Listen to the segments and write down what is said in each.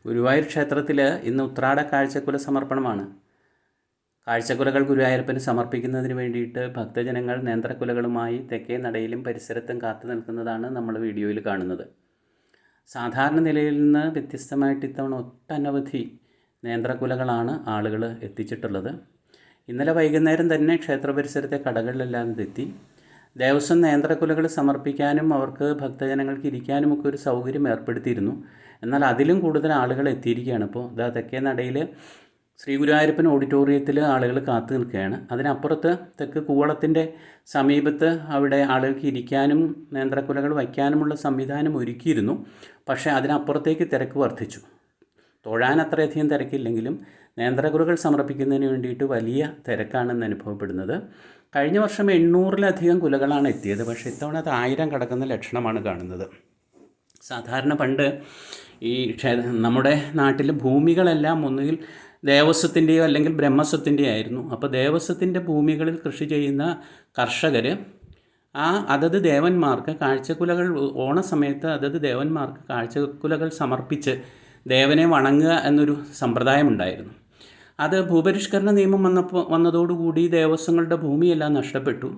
ഗുരുവായൂർ ക്ഷേത്രത്തിൽ ഇന്ന് ഉത്രാട കാഴ്ചക്കുല സമർപ്പണമാണ്. കാഴ്ചക്കുലകൾ ഗുരുവായൂരപ്പന് സമർപ്പിക്കുന്നതിന് വേണ്ടിയിട്ട് ഭക്തജനങ്ങൾ നേന്ത്രക്കുലകളുമായി തെക്കേ നടയിലും പരിസരത്തും കാത്തു നിൽക്കുന്നതാണ് നമ്മൾ വീഡിയോയിൽ കാണുന്നത്. സാധാരണ നിലയിൽ നിന്ന് വ്യത്യസ്തമായിട്ട് ഇത്തവണ ഒട്ടനവധി നേന്ത്രക്കുലകളാണ് ആളുകൾ എത്തിച്ചിട്ടുള്ളത്. ഇന്നലെ വൈകുന്നേരം തന്നെ ക്ഷേത്ര പരിസരത്തെ കടകളിലെല്ലാം ഇതെത്തി. ദേവസ്വം നേന്ത്രക്കുലകൾ സമർപ്പിക്കാനും അവർക്ക് ഭക്തജനങ്ങൾക്ക് ഇരിക്കാനുമൊക്കെ ഒരു സൗകര്യം ഏർപ്പെടുത്തിയിരുന്നു. എന്നാൽ അതിലും കൂടുതൽ ആളുകൾ എത്തിയിരിക്കുകയാണ്. ഇപ്പോൾ തെക്കേ നടയിൽ ശ്രീ ഗുരുവായൂരപ്പൻ ഓഡിറ്റോറിയത്തിൽ ആളുകൾ കാത്തു നിൽക്കുകയാണ്. അതിനപ്പുറത്ത് തെക്ക് കൂവളത്തിൻ്റെ സമീപത്ത് അവിടെ ആളുകൾക്ക് ഇരിക്കാനും നേന്ത്രക്കുലകൾ വയ്ക്കാനുമുള്ള സംവിധാനം ഒരുക്കിയിരുന്നു. പക്ഷേ അതിനപ്പുറത്തേക്ക് തിരക്ക് വർദ്ധിച്ചു. തൊഴാൻ അത്രയധികം തിരക്കില്ലെങ്കിലും നേന്ത്രക്കുലകൾ സമർപ്പിക്കുന്നതിന് വേണ്ടിയിട്ട് വലിയ തിരക്കാണെന്ന് അനുഭവപ്പെടുന്നത്. കഴിഞ്ഞ വർഷം 800-ലധികം കുലകളാണ് എത്തിയത്. പക്ഷേ ഇത്തവണ അത് 1000 കടക്കുന്ന ലക്ഷണമാണ് കാണുന്നത്. സാധാരണ പണ്ട് ഈ നമ്മുടെ നാട്ടിൽ ഭൂമികളെല്ലാം ഒന്നുകിൽ ദേവസ്വത്തിൻ്റെയോ അല്ലെങ്കിൽ ബ്രഹ്മസ്വത്തിൻ്റെയോ ആയിരുന്നു. അപ്പോൾ ദേവസ്വത്തിൻ്റെ ഭൂമികളിൽ കൃഷി ചെയ്യുന്ന കർഷകർ അതത് ദേവന്മാർക്ക് കാഴ്ചക്കുലകൾ ഓണസമയത്ത് അതത് ദേവന്മാർക്ക് കാഴ്ചക്കുലകൾ സമർപ്പിച്ച് ദേവനെ വണങ്ങുക എന്നൊരു സമ്പ്രദായമുണ്ടായിരുന്നു. അത് ഭൂപരിഷ്കരണ നിയമം വന്നതോടുകൂടി ദേവസ്വങ്ങളുടെ ഭൂമിയെല്ലാം നഷ്ടപ്പെട്ടു.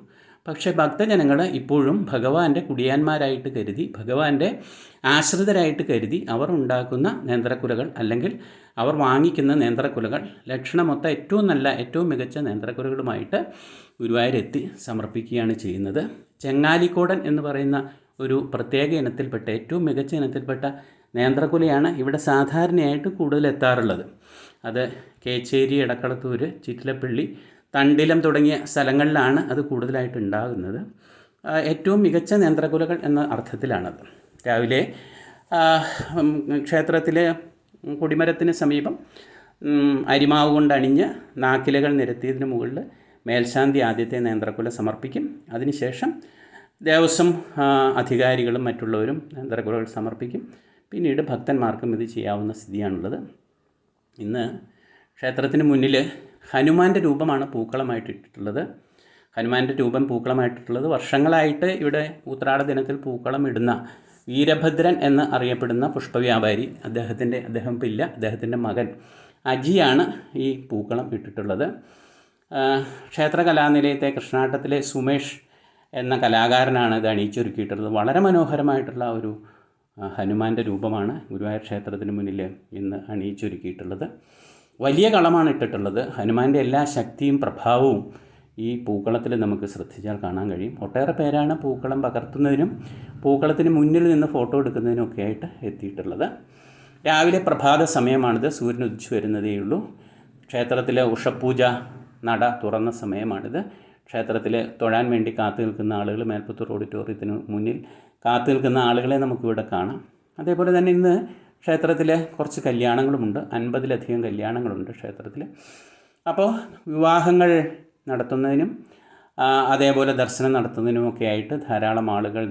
പക്ഷേ ഭക്തജനങ്ങൾ ഇപ്പോഴും ഭഗവാന്റെ കുടിയാന്മാരായിട്ട് കരുതി, ഭഗവാന്റെ ആശ്രിതരായിട്ട് കരുതി അവർ ഉണ്ടാക്കുന്ന നേന്ത്രക്കുലകൾ അല്ലെങ്കിൽ അവർ വാങ്ങിക്കുന്ന നേന്ത്രക്കുലകൾ ലക്ഷണമൊത്ത ഏറ്റവും നല്ല ഏറ്റവും മികച്ച നേന്ത്രക്കുലകളുമായിട്ട് ഗുരുവായൂരെത്തി സമർപ്പിക്കുകയാണ് ചെയ്യുന്നത്. ചെങ്ങാലിക്കോടൻ എന്ന് പറയുന്ന ഒരു പ്രത്യേക ഇനത്തിൽപ്പെട്ട ഏറ്റവും മികച്ച ഇനത്തിൽപ്പെട്ട നേന്ത്രക്കുലയാണ് ഇവിടെ സാധാരണയായിട്ട് കൂടുതൽ എത്താറുള്ളത്. അത് കേച്ചേരി, എടക്കളത്തൂർ, ചിറ്റിലപ്പള്ളി, തണ്ടിലം തുടങ്ങിയ സ്ഥലങ്ങളിലാണ് അത് കൂടുതലായിട്ട് ഉണ്ടാകുന്നത്. ഏറ്റവും മികച്ച നേന്ത്രക്കുലകൾ എന്ന അർത്ഥത്തിലാണത്. രാവിലെ ക്ഷേത്രത്തിലെ കൊടിമരത്തിന് സമീപം അരിമാവ് കൊണ്ടണിഞ്ഞ് നാക്കിലകൾ നിരത്തിയതിന് മുകളിൽ മേൽശാന്തി ആദ്യത്തെ നേന്ത്രക്കുല സമർപ്പിക്കും. അതിനുശേഷം ദേവസ്വം അധികാരികളും മറ്റുള്ളവരും നേന്ത്രക്കുലകൾ സമർപ്പിക്കും. പിന്നീട് ഭക്തന്മാർക്കും ഇത് ചെയ്യാവുന്ന സ്ഥിതിയാണുള്ളത്. ഇന്ന് ക്ഷേത്രത്തിന് മുന്നിൽ ഹനുമാൻ്റെ രൂപമാണ് പൂക്കളമായിട്ടിട്ടുള്ളത്. ഹനുമാൻ്റെ രൂപം പൂക്കളമായിട്ടുള്ളത് വർഷങ്ങളായിട്ട് ഇവിടെ ഉത്രാട ദിനത്തിൽ പൂക്കളം ഇടുന്ന വീരഭദ്രൻ എന്ന് അറിയപ്പെടുന്ന പുഷ്പവ്യാപാരി അദ്ദേഹം ഇല്ല, അദ്ദേഹത്തിൻ്റെ മകൻ അജിയാണ് ഈ പൂക്കളം ഇട്ടിട്ടുള്ളത്. ക്ഷേത്ര കലാനിലയത്തെ കൃഷ്ണാട്ടത്തിലെ സുമേഷ് എന്ന കലാകാരനാണ് ഇത് അണിയിച്ചൊരുക്കിയിട്ടുള്ളത്. വളരെ മനോഹരമായിട്ടുള്ള ഒരു ഹനുമാൻ്റെ രൂപമാണ് ഗുരുവായൂർ ക്ഷേത്രത്തിന് മുന്നിൽ ഇന്ന് അണിയിച്ചൊരുക്കിയിട്ടുള്ളത്. വലിയ കളമാണ് ഇട്ടിട്ടുള്ളത്. ഹനുമാൻ്റെ എല്ലാ ശക്തിയും പ്രഭാവവും ഈ പൂക്കളത്തിൽ നമുക്ക് ശ്രദ്ധിച്ചാൽ കാണാൻ കഴിയും. ഒട്ടേറെ പേരാണ് പൂക്കളം പകർത്തുന്നതിനും പൂക്കളത്തിന് മുന്നിൽ നിന്ന് ഫോട്ടോ എടുക്കുന്നതിനും ഒക്കെ ആയിട്ട് എത്തിയിട്ടുള്ളത്. രാവിലെ പ്രഭാത സമയമാണിത്. സൂര്യൻ ഉദിച്ചു വരുന്നതേയുള്ളൂ. ക്ഷേത്രത്തിലെ ഉഷപൂജ നട തുറന്ന സമയമാണിത്. ക്ഷേത്രത്തിൽ തൊഴാൻ വേണ്ടി കാത്തു നിൽക്കുന്ന ആളുകൾ, മേൽപ്പത്തൂർ ഓഡിറ്റോറിയത്തിന് മുന്നിൽ കാത്തു നിൽക്കുന്ന ആളുകളെ നമുക്കിവിടെ കാണാം. അതേപോലെ തന്നെ ഇന്ന് ക്ഷേത്രത്തിൽ കുറച്ച് കല്യാണങ്ങളുമുണ്ട്. 50-ലധികം കല്യാണങ്ങളുണ്ട് ക്ഷേത്രത്തിൽ. അപ്പോൾ വിവാഹങ്ങൾ നടത്തുന്നതിനും അതേപോലെ ദർശനം നടത്തുന്നതിനുമൊക്കെ ആയിട്ട് ധാരാളം ആളുകൾ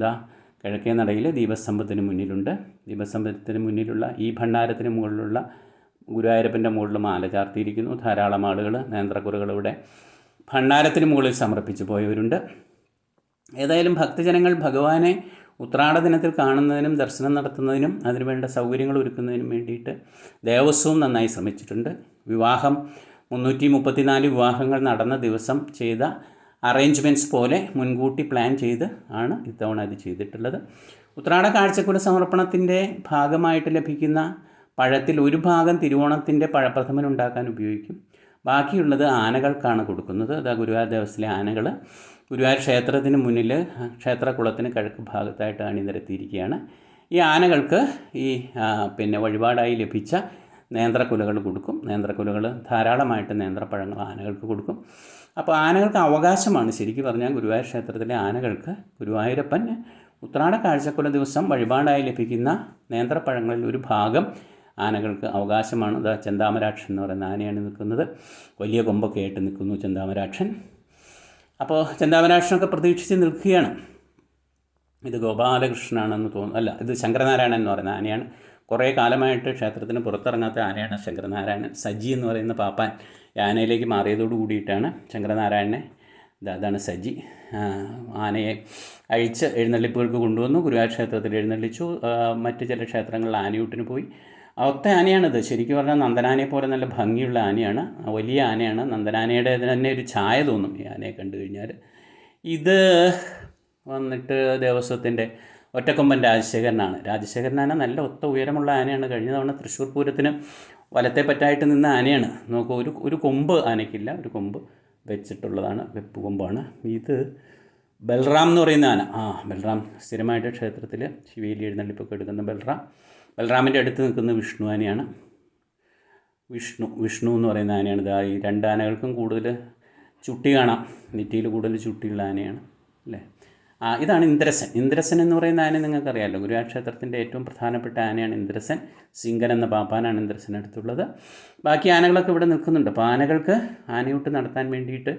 കിഴക്കേ നടയിൽ ദീപസ്തംഭത്തിന് മുന്നിലുണ്ട്. ദീപസ്തംഭത്തിന് മുന്നിലുള്ള ഈ ഭണ്ഡാരത്തിന് മുകളിലുള്ള ഗുരുവായൂരപ്പൻ്റെ മുകളിൽ മാല ചാർത്തിയിരിക്കുന്നു. ധാരാളം ആളുകൾ നേന്ത്രക്കുലകളിവിടെ ഭണ്ഡാരത്തിന് മുകളിൽ സമർപ്പിച്ച് പോയവരുണ്ട്. ഏതായാലും ഭക്തജനങ്ങൾ ഭഗവാനെ ഉത്രാട ദിനത്തിൽ കാണുന്നതിനും ദർശനം നടത്തുന്നതിനും അതിനുവേണ്ട സൗകര്യങ്ങൾ ഒരുക്കുന്നതിനും വേണ്ടിയിട്ട് ദേവസ്വവും നന്നായി ശ്രമിച്ചിട്ടുണ്ട്. 334 വിവാഹങ്ങൾ നടന്ന ദിവസം ചെയ്ത അറേഞ്ച്മെൻറ്റ്സ് പോലെ മുൻകൂട്ടി പ്ലാൻ ചെയ്ത് ആണ് ഇത്തവണ ഇത് ചെയ്തിട്ടുള്ളത്. ഉത്രാട കാഴ്ചക്കുല സമർപ്പണത്തിൻ്റെ ഭാഗമായിട്ട് ലഭിക്കുന്ന പഴത്തിൽ ഒരു ഭാഗം തിരുവോണത്തിൻ്റെ പഴപ്രഥമൻ ഉണ്ടാക്കാൻ ഉപയോഗിക്കും. ബാക്കിയുള്ളത് ആനകൾക്കാണ് കൊടുക്കുന്നത്. ഗുരുവായൂർ ദേവസ്വത്തിലെ ആനകൾ ഗുരുവായൂർ ക്ഷേത്രത്തിന് മുന്നിൽ ക്ഷേത്രക്കുളത്തിന് കിഴക്ക് ഭാഗത്തായിട്ട് അണിനിരത്തിയിരിക്കുകയാണ്. ഈ ആനകൾക്ക് ഈ വഴിപാടായി ലഭിച്ച നേന്ത്രക്കുലകൾ കൊടുക്കും. നേന്ത്രക്കുലകൾ ധാരാളമായിട്ട് നേന്ത്രപ്പഴങ്ങൾ ആനകൾക്ക് കൊടുക്കും. അപ്പോൾ ആനകൾക്ക് അവകാശമാണ്, ശരിക്കും പറഞ്ഞാൽ ഗുരുവായൂർ ക്ഷേത്രത്തിലെ ആനകൾക്ക് ഗുരുവായൂരപ്പൻ ഉത്രാട കാഴ്ചക്കുല ദിവസം വഴിപാടായി ലഭിക്കുന്ന നേന്ത്രപ്പഴങ്ങളിൽ ഒരു ഭാഗം ആനകൾക്ക് അവകാശമാണ്. ചെന്താമരാക്ഷൻ എന്ന് പറയുന്ന ആനയാണ് നിൽക്കുന്നത്. വലിയ കൊമ്പൊക്കെ ആയിട്ട് നിൽക്കുന്നു ചെന്താമരാക്ഷൻ. അപ്പോൾ ചെന്താമരാക്ഷനൊക്കെ പ്രതീക്ഷിച്ച് നിൽക്കുകയാണ്. ഇത് ഗോപാലകൃഷ്ണനാണെന്ന് തോന്നുന്നു, അല്ല, ഇത് ശങ്കരനാരായണൻ എന്ന് പറയുന്ന ആനയാണ്. കുറേ കാലമായിട്ട് ക്ഷേത്രത്തിന് പുറത്തിറങ്ങാത്ത ആനയാണ് ശങ്കരനാരായണൻ. സജി എന്ന് പറയുന്ന പാപ്പാൻ ആനയിലേക്ക് മാറിയതോടു കൂടിയിട്ടാണ് ശങ്കരനാരായണനെ, അതാണ് സജി, ആനയെ അഴിച്ച് എഴുന്നള്ളിപ്പുകൾക്ക് കൊണ്ടുവന്നു. ഗുരുവായൂർ ക്ഷേത്രത്തിൽ എഴുന്നള്ളിച്ചു. മറ്റ് ചില ക്ഷേത്രങ്ങളിൽ ആനയൂട്ടിന് പോയി. ഒത്ത ആനയാണിത്. ശരിക്കും പറഞ്ഞാൽ നന്ദനാനയെ പോലെ നല്ല ഭംഗിയുള്ള ആനയാണ്. വലിയ ആനയാണ്. നന്ദനാനയുടെ തന്നെ ഒരു ഛായ തോന്നും ഈ ആനയെ കണ്ടു കഴിഞ്ഞാൽ. ഇത് വന്നിട്ട് ദേവസ്വത്തിൻ്റെ ഒറ്റക്കൊമ്പൻ രാജശേഖരനാണ്. രാജശേഖരൻ ആന നല്ല ഒത്ത ഉയരമുള്ള ആനയാണ്. കഴിഞ്ഞ തവണ തൃശ്ശൂർ പൂരത്തിന് വലത്തെ പറ്റായിട്ട് നിന്ന ആനയാണ്. നോക്കൂ, ഒരു കൊമ്പ് ആനയ്ക്കില്ല, ഒരു കൊമ്പ് വെച്ചിട്ടുള്ളതാണ്, വെപ്പ് കൊമ്പാണ്. ഇത് ബൽറാം എന്ന് പറയുന്ന ആന. ബൽറാം സ്ഥിരമായിട്ട് ക്ഷേത്രത്തിൽ ശിവേലി എഴുന്നള്ളിപ്പൊക്കെ എടുക്കുന്ന ബൽറാമിൻ്റെ അടുത്ത് നിൽക്കുന്ന വിഷ്ണു ആനയാണ്. വിഷ്ണു എന്ന് പറയുന്ന ആനയാണ്. ഇതാ ഈ രണ്ട് ആനകൾക്കും കൂടുതൽ ചുട്ടി കാണാം, നെറ്റിയിൽ കൂടുതൽ ചുട്ടിയുള്ള ആനയാണ് അല്ലേ. ഇതാണ് ഇന്ദ്രസൻ. ഇന്ദ്രസൻ എന്ന് പറയുന്ന ആന നിങ്ങൾക്കറിയാമല്ലോ, ഗുരുവായൂർ ക്ഷേത്രത്തിൻ്റെ ഏറ്റവും പ്രധാനപ്പെട്ട ആനയാണ് ഇന്ദ്രസൻ. സിംഗൻ എന്ന പാപ്പാനാണ് ഇന്ദ്രസൻ അടുത്തുള്ളത്. ബാക്കി ആനകളൊക്കെ ഇവിടെ നിൽക്കുന്നുണ്ട്. അപ്പോൾ ആനകൾക്ക് ആനയൂട്ട് നടത്താൻ വേണ്ടിയിട്ട്